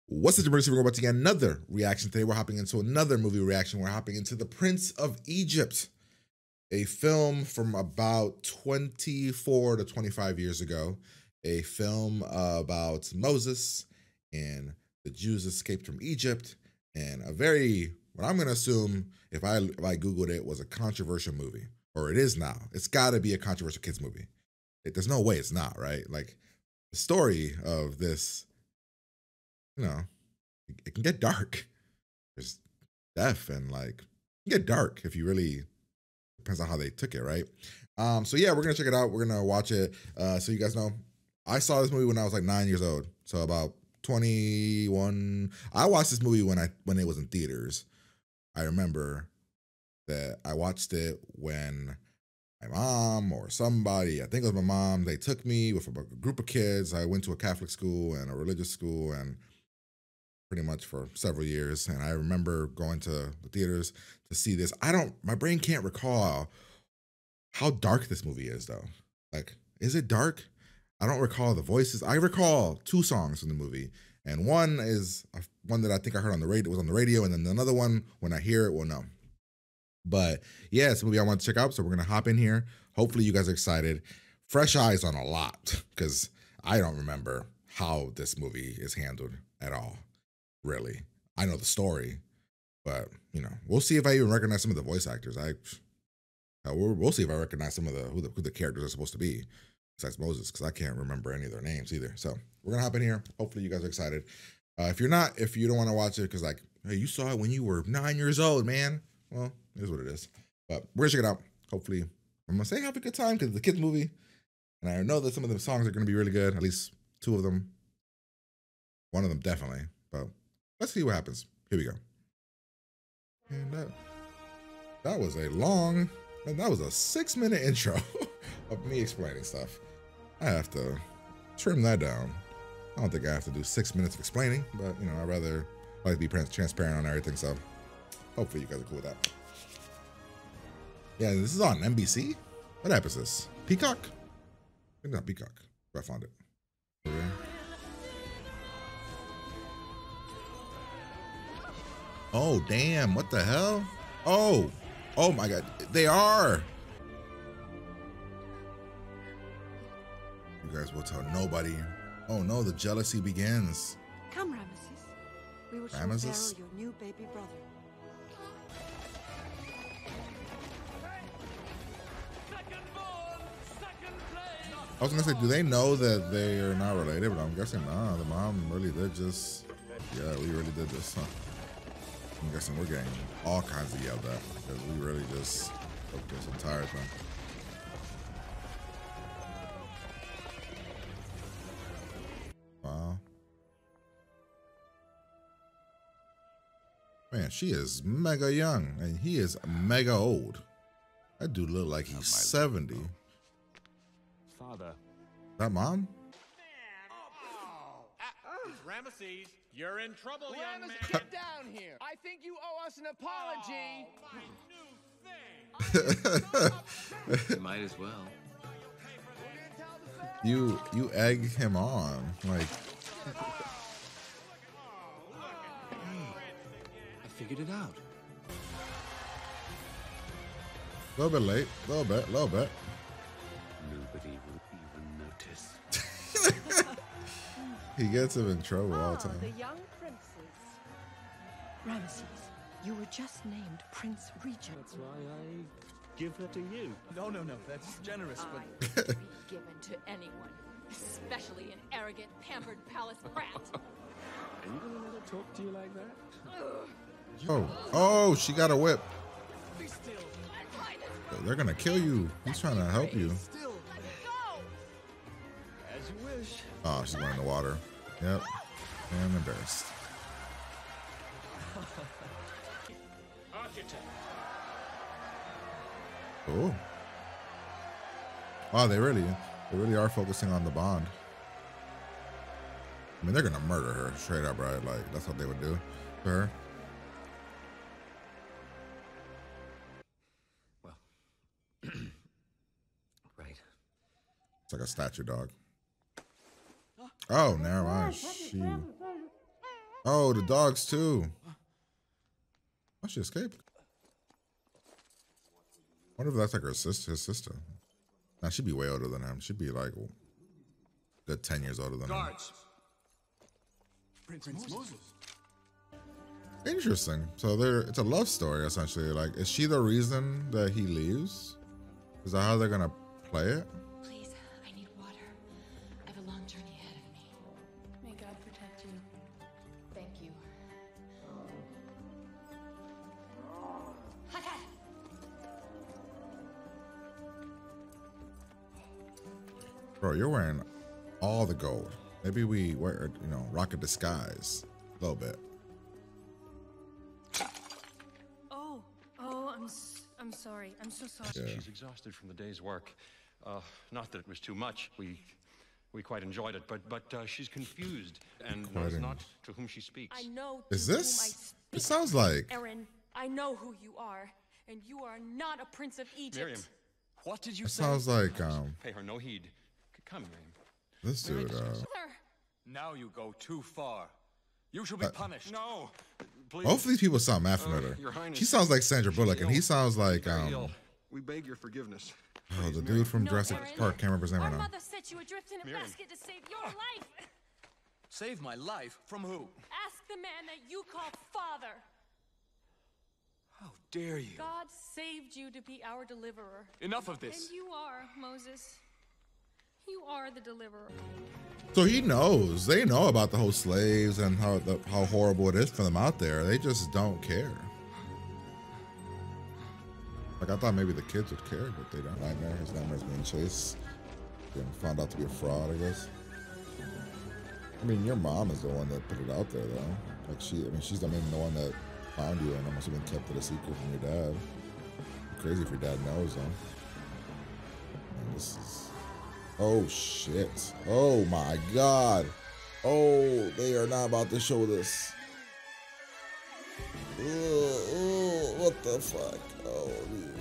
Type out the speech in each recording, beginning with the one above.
What's the emergency? We're about to get another reaction today. We're hopping into another movie reaction. We're hopping into The Prince of Egypt, a film from about 24 to 25 years ago. A film about Moses and the Jews escaped from Egypt, and a very, what I'm going to assume, if I Googled it, was a controversial movie, or it is now. It's got to be a controversial kids movie. There's no way it's not, right? Like, the story of this, it can get dark. There's death and like it can get dark if you really, depends on how they took it, right? So yeah, we're gonna check it out. We're gonna watch it. So you guys know, I saw this movie when I was like 9 years old. So about 21. I watched this movie when it was in theaters. I remember that I watched it when my mom or somebody, I think it was my mom, they took me with a group of kids. I went to a Catholic school and a religious school, and pretty much for several years. And I remember going to the theaters to see this. My brain can't recall how dark this movie is though. Like, is it dark? I don't recall the voices. I recall two songs from the movie. And one is one that I think I heard on the radio, it was on the radio. And then another one, when I hear it, well, no. But yeah, it's a movie I want to check out. So we're going to hop in here. Hopefully you guys are excited. Fresh eyes on a lot, because I don't remember how this movie is handled at all. Really, I know the story, but we'll see if I even recognize some of the voice actors. We'll see if I recognize some of who the characters are supposed to be, besides Moses, because I can't remember any of their names either. So we're gonna hop in here. Hopefully you guys are excited. If you don't want to watch it, because like, hey, you saw it when you were 9 years old, man. Well, it is what it is. But we're gonna check it out. Hopefully, I'm gonna say have a good time because it's a kids movie, and I know that some of the songs are gonna be really good. At least two of them. One of them definitely, but. Let's see what happens. Here we go. And that was a 6-minute intro of me explaining stuff. I have to trim that down. I don't think I have to do 6 minutes of explaining, but I'd rather like to be transparent on everything. So hopefully you guys are cool with that. Yeah, this is on NBC. What app is this? Peacock? Maybe not Peacock. I found it. Okay. Oh, damn, what the hell? Oh my God, they are. You guys will tell nobody. Oh no, the jealousy begins. Come, Ramesses. We will show Ramesses? Pharaoh your new baby brother. I was gonna say, do they know that they are not related? But I'm guessing nah, the mom really did just, yeah, we really did this, huh? I'm guessing we're getting all kinds of yelled at because we really just took this entire thing. Wow. Man, she is mega young and he is mega old. That dude look like he's 70. Father. That mom? Ramesses, you're in trouble, young man. Get down here. I think you owe us an apology. My new thing. Might as well. You egg him on, like. I figured it out. A little bit late, a little bit. Nobody will even notice. He gets him in trouble all the time. The young princess. Ramesses, you were just named Prince Regent. That's why I give her to you. No, that's generous, but I wouldn't be given to anyone, especially an arrogant, pampered palace brat. Are you gonna let her talk to you like that? Oh, she got a whip. be still. They're gonna kill you. He's trying to help you. Still. As you wish. Oh, she's going in the water. Yep. I'm embarrassed. Architect. Oh. Wow, they really are focusing on the bond. I mean, they're gonna murder her straight up, right? Like, that's what they would do to her. Well, right. It's like a statue dog. Oh, never mind. She. Oh, the dogs too. Oh, she escaped. I wonder if that's like her sister, his sister. Nah, she'd be way older than him. She'd be like a good 10 years older than him. Prince Moses. Interesting. So it's a love story essentially. Like, is she the reason that he leaves? Is that how they're gonna play it? Please, I need water. I have a long journey ahead of me. May God protect you. Thank you. Bro, you're wearing all the gold. Maybe we wear, rock a disguise a little bit. I'm sorry. I'm so sorry. Yeah. She's exhausted from the day's work. Not that it was too much. We quite enjoyed it, but she's confused and knows not to whom she speaks. I know. Is to whom I this? speak. It sounds like. Aaron, I know who you are, and you are not a prince of Egypt. Miriam, what did you It say? sounds like Pay her no heed. Come, Miriam. this dude. Mother, Now you go too far. You shall be punished. No, please. Both of these people sound mad familiar. Your Highness, She sounds like Sandra Bullock, and he sounds like very ill. We beg your forgiveness. oh, the dude from No, Jurassic Aaron. Park. Can't remember his name our right now. mother set you adrift in a Miriam. basket to save your life. Save my life from who? Ask the man that you call father. How dare you? God saved you to be our deliverer. Enough of And this. you are, Moses. You are the deliverer. So he knows. They know about the whole slaves and how horrible it is for them out there. They just don't care. Like, I thought maybe the kids would care, but they don't. Nightmare. His nightmare's being chased. Getting found out to be a fraud, I guess. I mean, your mom is the one that put it out there, though. Like, she's the one that found you, and I'm assuming kept it a secret from your dad. Crazy if your dad knows, though. Man, this is. Oh shit. Oh my god. Oh, they are not about to show this. What the fuck? Oh, dude.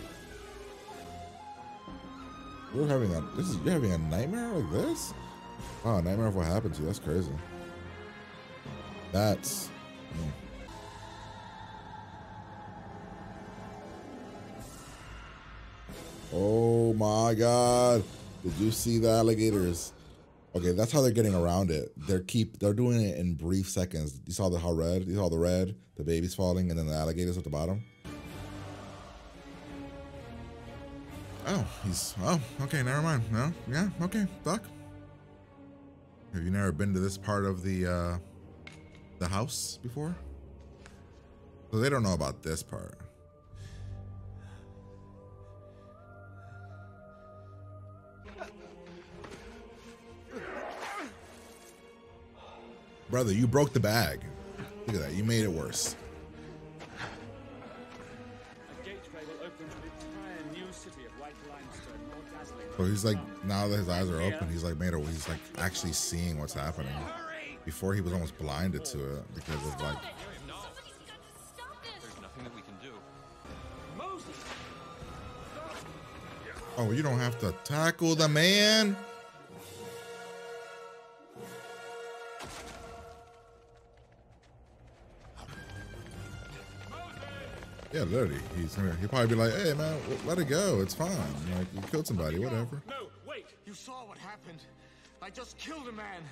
You're having a nightmare like this? Wow, a nightmare of what happened to you. That's crazy. That's Oh my god. Did you see the alligators? Okay, that's how they're getting around it. They're doing it in brief seconds. You saw the red, the baby's falling, and then the alligators at the bottom. Oh, okay, never mind. No, yeah, okay, fuck. Have you never been to this part of the house before? So they don't know about this part. Brother, you broke the bag. Look at that. You made it worse. A gateway will open to the entire new city of white limestone, more dazzling. So he's like, now that his eyes are open, he's like he's like actually seeing what's happening. Before he was almost blinded to it because of like. No, Somebody's got to stop this. there's nothing that we can do. Moses! Oh, you don't have to tackle the man. Yeah, literally. He'll probably be like, hey man, let it go. It's fine. Like, you killed somebody, whatever. No, wait! You saw what happened. I just killed a man.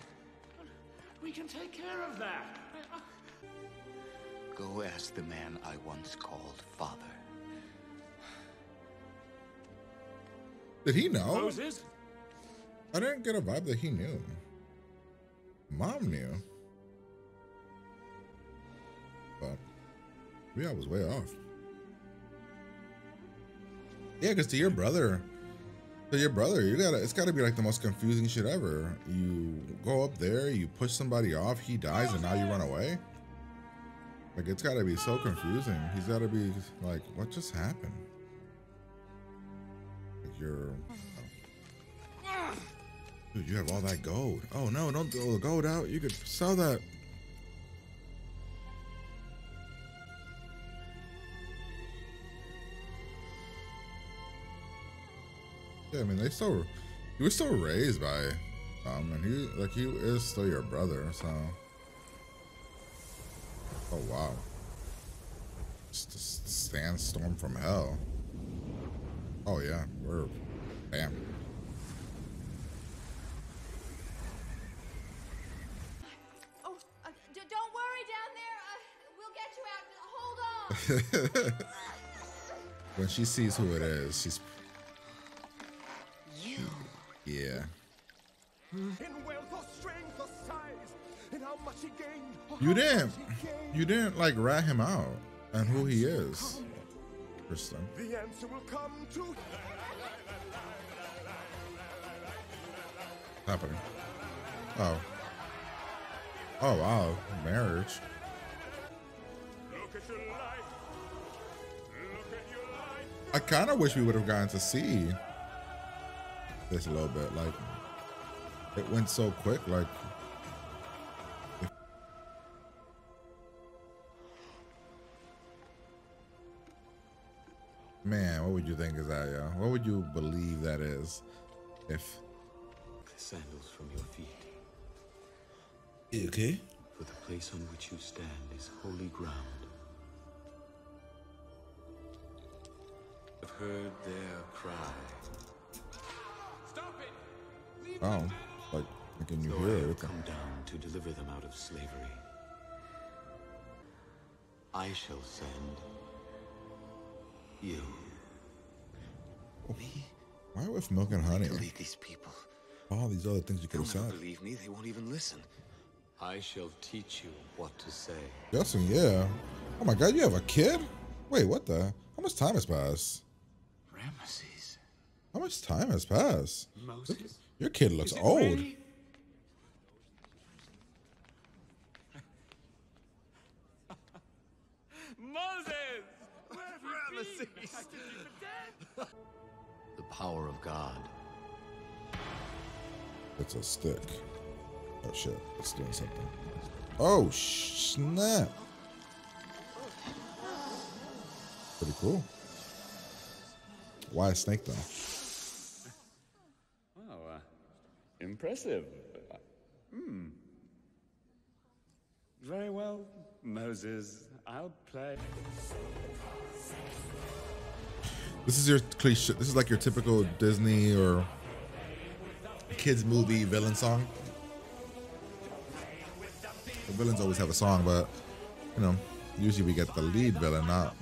We can take care of that. Go ask the man I once called father. Did he know? Moses? I didn't get a vibe that he knew. Mom knew. But yeah, I was way off. Yeah, because to your brother, it's gotta be like the most confusing shit ever. You go up there, you push somebody off, he dies, and now you run away. Like, it's gotta be so confusing. He's gotta be like, what just happened? Like, dude, you have all that gold. Oh no, don't throw the gold out. You could sell that. Yeah, I mean, you were still raised by, and he is still your brother, so. wow. Just a sandstorm from hell. Oh yeah, we're bam. Oh, don't worry down there. We'll get you out. Hold on. When she sees who it is, she's yeah. In wealth or strength or size, and how much he gained. You didn't like rat him out and who he is, Kristen. The answer will come to Happening. Oh. Oh wow, marriage. look at your life. Look at your life. I kind of wish we would have gotten to see this a little bit. Like, it went so quick. Like, man, what would you think is that, yo? What would you believe that is? If The sandals from your feet, you okay? for the place on which you stand is holy ground. I've heard their cry. Stop it. Leave Oh, like, can you So hear I have it? come down to deliver them out of slavery. I shall send you. Why with milk and honey? To lead these people. All these other things you could They'll have never said. believe me. They won't even listen. I shall teach you what to say. Justin, yeah. Oh my God, you have a kid? Wait, what the? How much time has passed? Ramesses. How much time has passed? Moses. Your kid looks Is it old. really? Moses. Ramesses. The power of God. It's a stick. Oh shit, it's doing something. Oh snap. Pretty cool. Why a snake though? Oh, impressive. Very well, Moses. I'll play. This is your cliche. This is like your typical Disney or kids movie villain song. The villains always have a song, but you know, usually we get the lead villain, not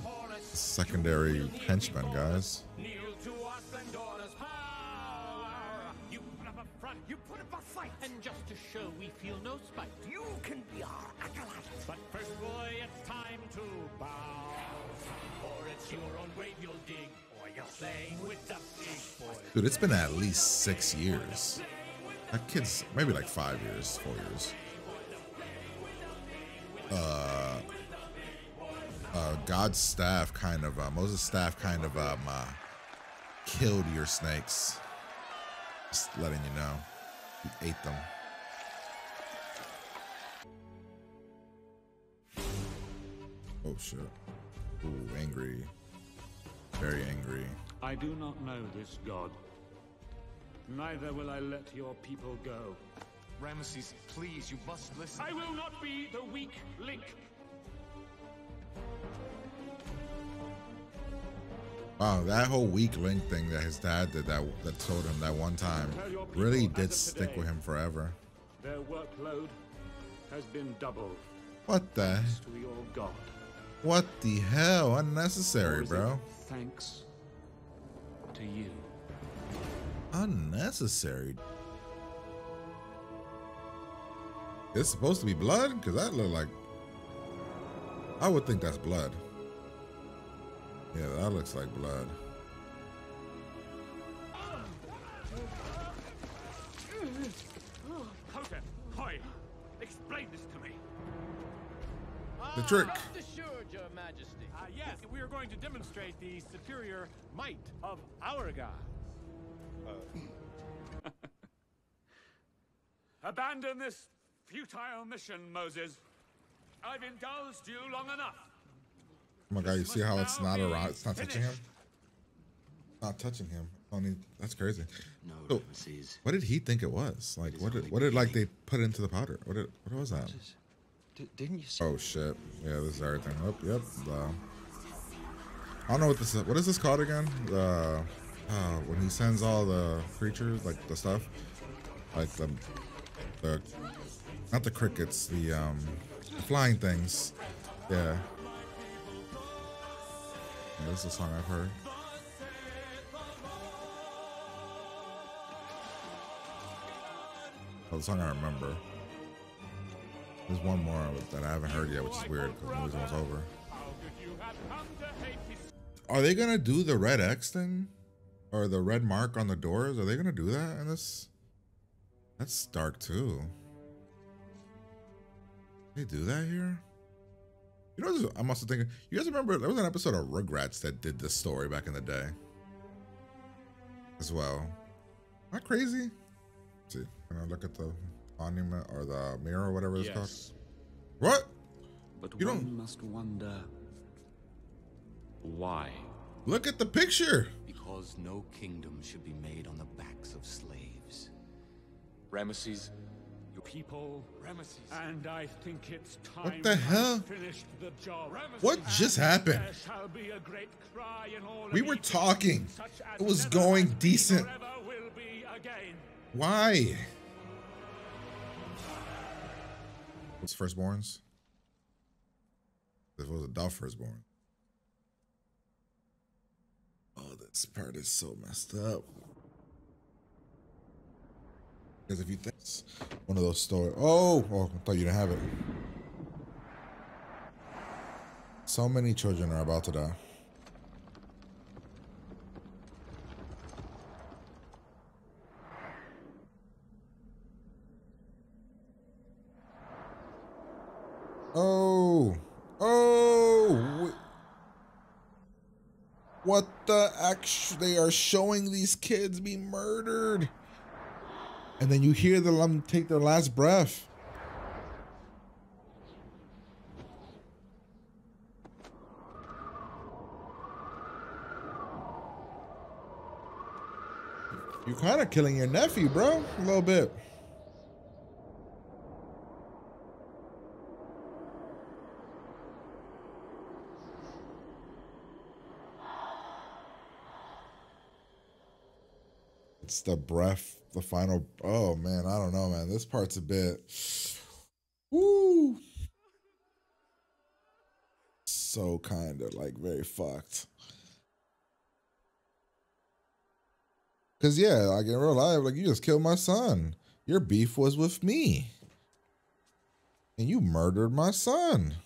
secondary henchmen, guys. Kneel to us and daughters power. You put up a front, you put up a fight. And just to show we feel no spite. You can be our acolyte. But first, boy, it's time to bow. Or it's your own grave you'll dig. Or you're playing with the big boys. Dude, it's been at least 6 years. That kid's maybe like 5 years, 4 years. God's staff kind of, Moses' staff kind of killed your snakes. Just letting you know. He ate them. Oh shit. Ooh, angry. Very angry. I do not know this god. Neither will I let your people go. Ramesses, please, you must listen. I will not be the weak link. Wow, that whole weak link thing that his dad did that told him that one time really did stick with him forever. Their workload has been doubled. What the? To your god. What the hell? Unnecessary, Or is bro. it thanks to you. Unnecessary. It's supposed to be blood? Because that looked like... I would think that's blood. Yeah, that looks like blood. Hota, Hoy, explain this to me. The trick. Rest assured, Your Majesty. Yes, we are going to demonstrate the superior might of our god. Abandon this futile mission, Moses. I've indulged you long enough. Oh my God, you see how it's not around? It's not touching him? Not touching him. Only, that's crazy. No, So, Ramesses. what did he think it was? Like, what did like they put into the powder? What was that? Didn't you see? Oh shit! Yeah, this is everything. Oh, yep. I don't know what this is. What is this called again? When he sends all the creatures, like the stuff, like the not the crickets, the flying things. Yeah. This is a song I've heard. Oh, the song I remember. There's one more that I haven't heard yet, which is weird because the movie's almost over. Are they gonna do the red X thing? Or the red mark on the doors? Are they gonna do that in this? That's dark too. They do that here? You know, I'm also thinking, you guys remember there was an episode of Rugrats that did this story back in the day as well. Am I crazy? Let's see, can I look at the monument or the mirror or whatever it's called? What? But you one must wonder why. Look at the picture. Because no kingdom should be made on the backs of slaves. Ramesses, Your people, Ramesses, and I think it's time. What the hell? Finished the job. Ramesses, What just happened? there shall be a great cry in all We of were Egypt, talking. such as It was never going has been decent. or ever will be again. Why? What's firstborns? This was a Duff firstborn. Oh, this part is so messed up. Because if you think it's one of those stories. Oh, I thought you didn't have it. So many children are about to die. Oh, what the they are showing these kids be murdered. And then you hear them take their last breath. You're kind of killing your nephew, bro, a little bit. It's the breath, the final. Oh man, I don't know, man. This part's a bit. Woo. So kind of like very fucked. Cause yeah, like in real life, like you just killed my son. Your beef was with me, and you murdered my son.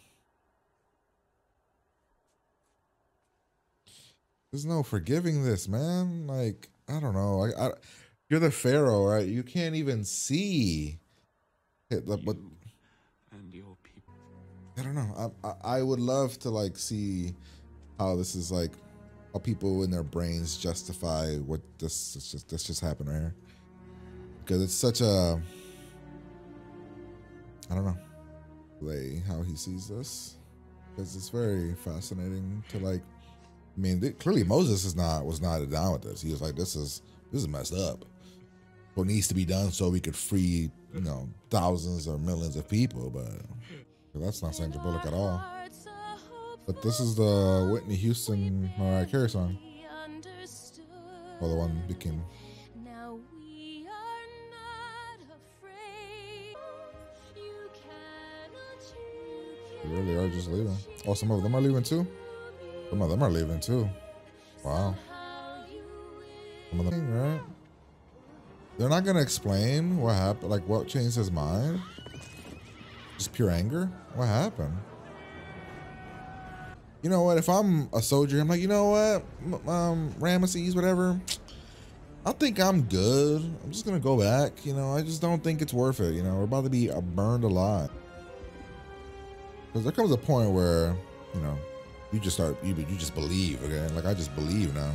There's no forgiving this, man. Like. I don't know. You're the Pharaoh, right? You can't even see it, but and your people. I don't know. I would love to like see how this is like how people in their brains justify what this just happened right here, because it's such a I don't know how he sees this, because it's very fascinating to like. I mean, clearly Moses was not down with this. He was like, this is messed up. What needs to be done so we could free, thousands or millions of people, but that's not Sandra Bullock at all. But this is the Whitney Houston Mariah Carey song. Well, the one became. They really are just leaving. Oh, some of them are leaving too? Some of them are leaving too. Wow. Some of them, right? They're not gonna explain what happened, like what changed his mind. Just pure anger. What happened? You know what? If I'm a soldier, I'm like, you know what, Ramesses, whatever. I think I'm good. I'm just gonna go back. I just don't think it's worth it. We're about to be burned alive. Because there comes a point where, you just believe, okay? Like, I just believe now.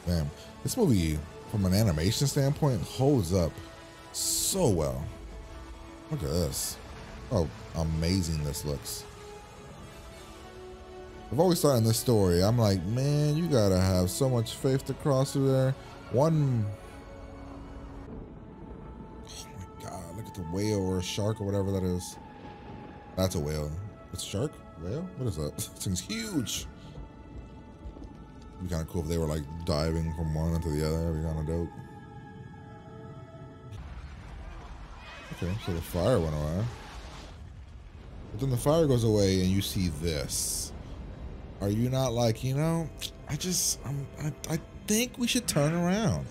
Damn, this movie, from an animation standpoint, holds up so well. Look at this. Oh, amazing this looks. I've always thought in this story, I'm like, man, you gotta have so much faith to cross through there. One Oh my God, look at the whale or a shark or whatever that is. That's a whale. It's a shark? Whale? What is that? This thing's huge. It'd be kind of cool if they were like diving from one into the other. That'd be kind of dope. Okay, so the fire went away. But then the fire goes away and you see this. Are you not like, you know, I think we should turn around.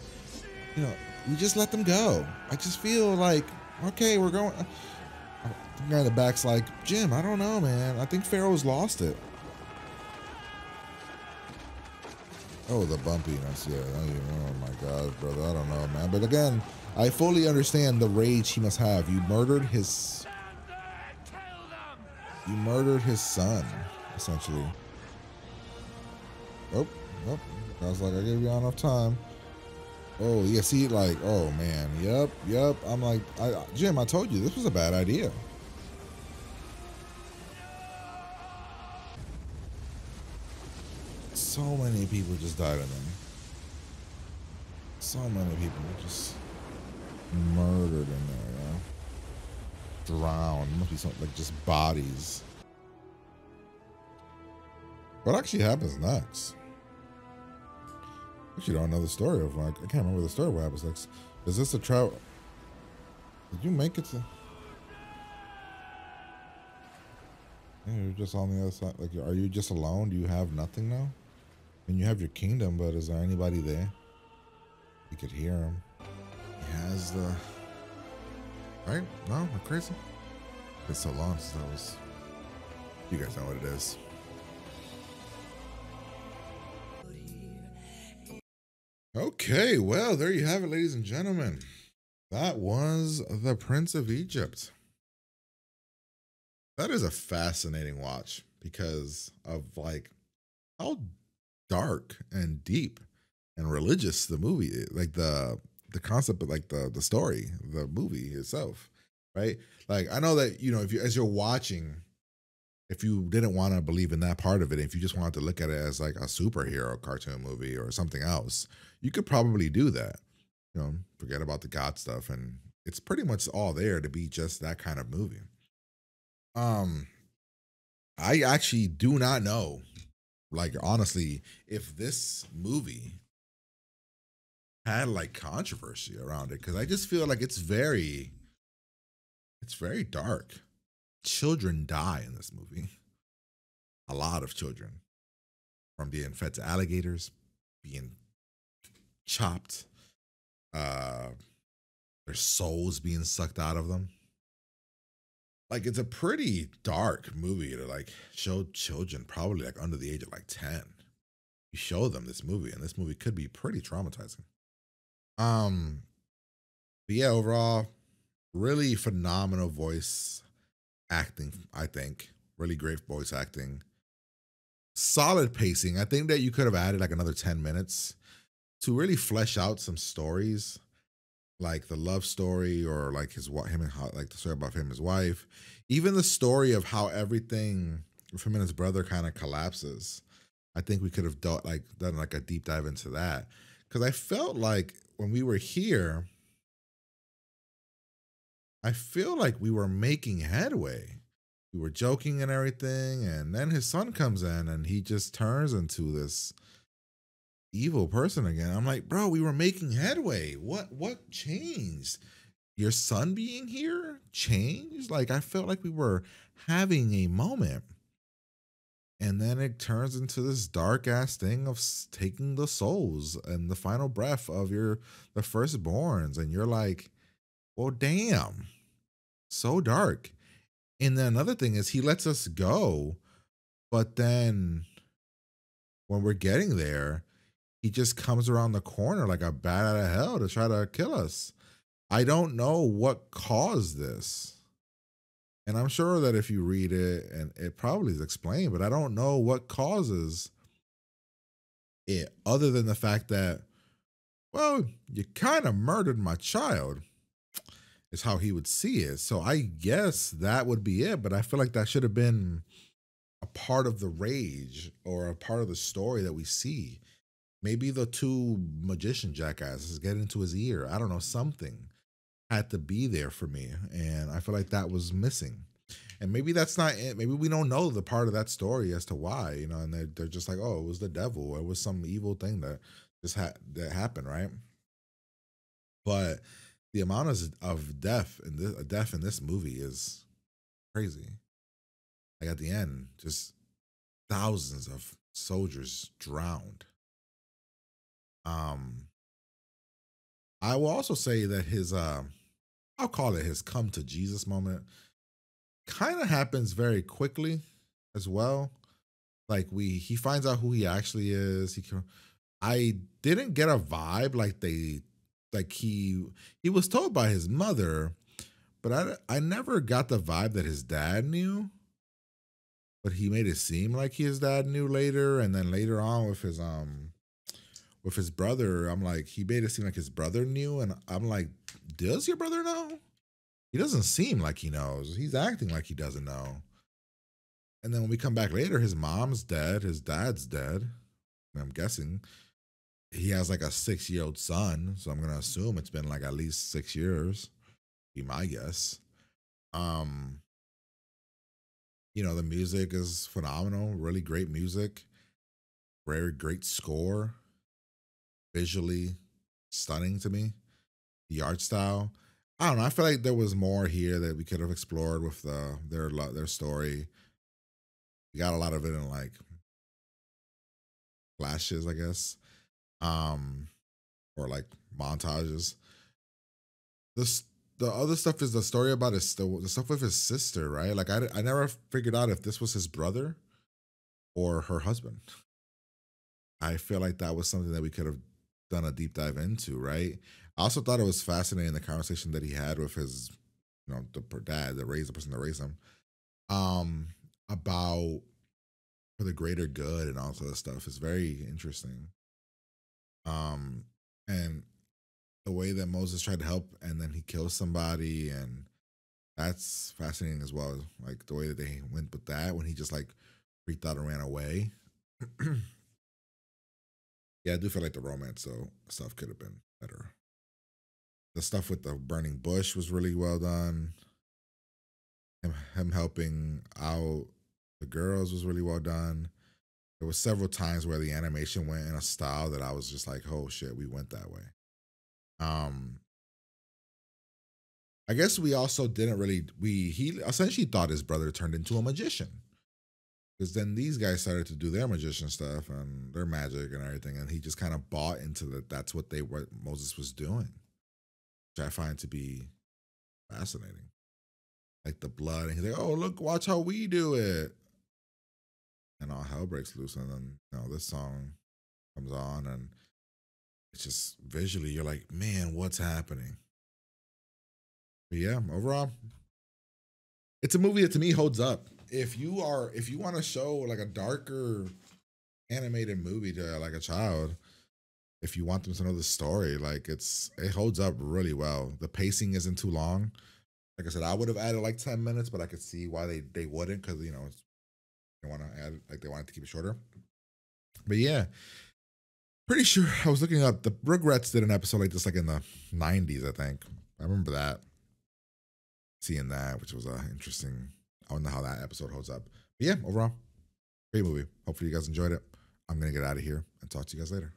You know, we just let them go. I just feel like, okay, we're going. The guy in the back's like, Jim, I don't know, man. I think Pharaoh's lost it. Oh, the bumpiness, yeah. Oh my God, brother, I don't know, man. But again, I fully understand the rage he must have. You murdered his son, essentially. Oh. I was like, I gave you enough time. Oh, yeah, see, like, oh, man. Yep. I'm like, Jim, I told you, this was a bad idea. So many people just died in them. So many people just murdered in there, you know? Drowned. Must be something like just bodies. What actually happens next? I actually don't know the story of, like, I can't remember the story of what happens next. Is this a trout? Did you make it to? Yeah, you're just on the other side. Like, are you just alone? Do you have nothing now? And you have your kingdom, but is there anybody there? You could hear him. He has the... Right? No? Am I crazy? It's so long since I was... You guys know what it is. Okay, well, there you have it, ladies and gentlemen. That was The Prince of Egypt. That is a fascinating watch because of, like, how dark and deep and religious the movie is. Like the concept of, like, the story, the movie itself, right? Like, I know that, you know, if you, as you're watching, if you didn't want to believe in that part of it, if you just wanted to look at it as like a superhero cartoon movie or something else, you could probably do that. You know, forget about the God stuff, and it's pretty much all there to be just that kind of movie. I actually do not know, like, honestly, if this movie had like controversy around it, because I just feel like it's very dark. Children die in this movie. A lot of children, from being fed to alligators, being chopped, their souls being sucked out of them. Like, it's a pretty dark movie to like show children, probably like under the age of like 10. You show them this movie, and this movie could be pretty traumatizing. But yeah, overall, really phenomenal voice acting, I think. Really great voice acting. Solid pacing. I think that you could have added like another 10 minutes to really flesh out some stories, like the love story, or like him and how, like the story about him and his wife, even the story of how everything with him and his brother kind of collapses. I think we could have done like a deep dive into that, because I felt like when we were here, I feel like we were making headway. We were joking and everything, and then his son comes in and he just turns into this evil person again. I'm like, bro, we were making headway. What changed? Your son being here changed? Like, I felt like we were having a moment. And then it turns into this dark ass thing of taking the souls and the final breath of the firstborns. And you're like, well, damn, so dark. And then another thing is he lets us go, but then when we're getting there, he just comes around the corner like a bat out of hell to try to kill us. I don't know what caused this. And I'm sure that if you read it, and it probably is explained, but I don't know what causes it, other than the fact that, well, you kind of murdered my child, is how he would see it. So I guess that would be it. But I feel like that should have been a part of the rage or a part of the story that we see. Maybe the two magician jackasses get into his ear. I don't know, something. had to be there for me, and I feel like that was missing. And maybe that's not it. Maybe we don't know the part of that story as to why, you know, and they're just like, oh, it was the devil, or it was some evil thing that just that happened, right? But the amount of death in this movie is crazy. Like at the end, just thousands of soldiers drowned. I will also say that his I'll call it his come to Jesus moment kind of happens very quickly as well. Like he finds out who he actually is. I didn't get a vibe like he was told by his mother, but I never got the vibe that his dad knew. But he made it seem like his dad knew later, and then later on with his brother, I'm like, he made it seem like his brother knew, and I'm like, does your brother know? He doesn't seem like he knows. He's acting like he doesn't know. And then when we come back later, his mom's dead, his dad's dead. I'm guessing he has like a 6-year-old son, so I'm gonna assume it's been like at least 6 years. Be my guess. You know, the music is phenomenal, really great music, very great score, visually stunning to me. The art style, I don't know. I feel like there was more here that we could have explored with their story. We got a lot of it in like flashes, I guess, or like montages. The other stuff is the story about the stuff with his sister, right? Like I never figured out if this was his brother or her husband. I feel like that was something that we could have done a deep dive into, right? I also thought it was fascinating the conversation that he had with his, you know, the dad that raised the person that raised him, about for the greater good and all sort of stuff. Is very interesting. And the way that Moses tried to help and then he kills somebody, and that's fascinating as well. Like the way that they went with that when he just like freaked out and ran away. Yeah, I do feel like the romance stuff could have been better. The stuff with the burning bush was really well done. Him helping out the girls was really well done. There was several times where the animation went in a style that I was just like, oh shit, we went that way. I guess we also didn't really he essentially thought his brother turned into a magician. Because then these guys started to do their magician stuff and their magic and everything, and he just kind of bought into that's what Moses was doing, which I find to be fascinating. Like the blood, and he's like, "Oh, look, watch how we do it," and all hell breaks loose. And then this song comes on, and it's just visually, you're like, "Man, what's happening?" But yeah, overall, it's a movie that to me holds up. If you want to show like a darker animated movie to like a child, if you want them to know the story, like it holds up really well. The pacing isn't too long. Like I said, I would have added like 10 minutes, but I could see why they wouldn't, because they want to add, like they wanted to keep it shorter. But yeah, pretty sure I was looking up, the Rugrats did an episode like this like in the 90s, I think. I remember that, seeing that, which was interesting. I don't know how that episode holds up. But yeah, overall, great movie. Hopefully you guys enjoyed it. I'm going to get out of here and talk to you guys later.